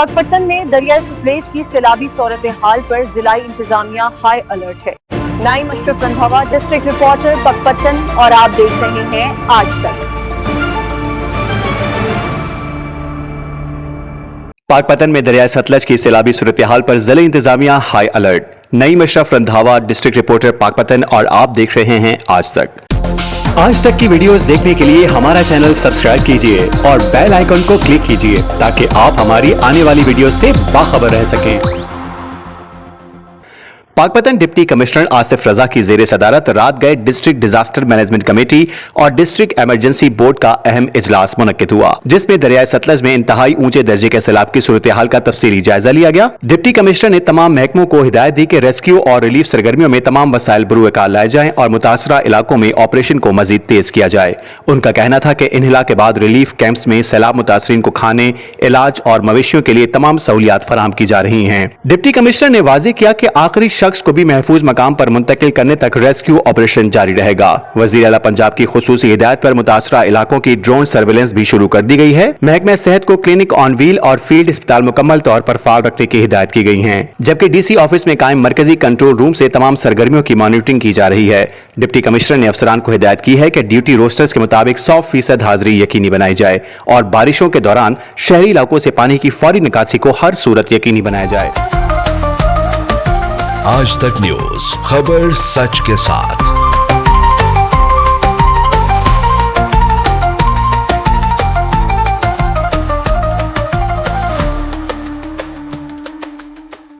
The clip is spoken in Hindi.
पाकपत्तन में दरियाए सतलेज की सैलाबी सूरत हाल पर जिला इंतजामिया हाई अलर्ट है। नाइम अशरफ रंधावा, डिस्ट्रिक्ट रिपोर्टर पाकपत्तन, और आप देख रहे हैं आज तक। पाकपत्तन में दरियाए सतलज की सैलाबी सूरत हाल पर जिला इंतजामिया high alert. Naeem Ashraf Randhawa, district reporter Pakpattan, और आप देख रहे हैं आज तक। आज तक की वीडियोस देखने के लिए हमारा चैनल सब्सक्राइब कीजिए और बेल आइकन को क्लिक कीजिए ताकि आप हमारी आने वाली वीडियोस से बाखबर रह सकें। पाकपत्तन डिप्टी कमिश्नर आसिफ रजा की जेर सदारत रात गए डिस्ट्रिक्ट डिजास्टर मैनेजमेंट कमेटी और डिस्ट्रिक्ट इमरजेंसी बोर्ड का अहम इजलास मुनक्किद हुआ, जिसमें दरियाए सतलज में इंतहाई ऊंचे दर्जे के सैलाब की सूरत हाल का तफसीली जायजा लिया गया। डिप्टी कमिश्नर ने तमाम महकमों को हिदायत दी कि रेस्क्यू और रिलीफ सरगर्मियों में तमाम वसाइल बरूएकार लाए जाएं और मुतासरा इलाकों में ऑपरेशन को मजीद तेज किया जाए। उनका कहना था कि इन्हिला के बाद रिलीफ कैंप्स में सैलाब मुतासरीन को खाने, इलाज और मवेशियों के लिए तमाम सहूलियात फराहम की जा रही हैं। डिप्टी कमिश्नर ने वाज़ेह किया कि आखिरी शख्स को भी महफूज मकाम पर मुंतकिल करने तक रेस्क्यू ऑपरेशन जारी रहेगा। वजीर आला पंजाब की खुसूसी हिदायत पर मुतासरा इलाकों की ड्रोन सर्वेलेंस भी शुरू कर दी गई है। महकमा सेहत को क्लिनिक ऑन व्हील और फील्ड अस्पताल मुकम्मल तौर पर फाल रखने की हिदायत की गई है, जबकि डीसी ऑफिस में कायम मरकजी कंट्रोल रूम से तमाम सरगर्मियों की मॉनिटरिंग की जा रही है। डिप्टी कमिश्नर ने अफसरान को हिदायत की है कि ड्यूटी रोस्टर्स के मुताबिक 100% हाजिरी यकीनी बनाई जाए और बारिशों के दौरान शहरी इलाकों से पानी की फौरी निकासी को हर सूरत यकीनी बनाया जाए। आज तक न्यूज, खबर सच के साथ।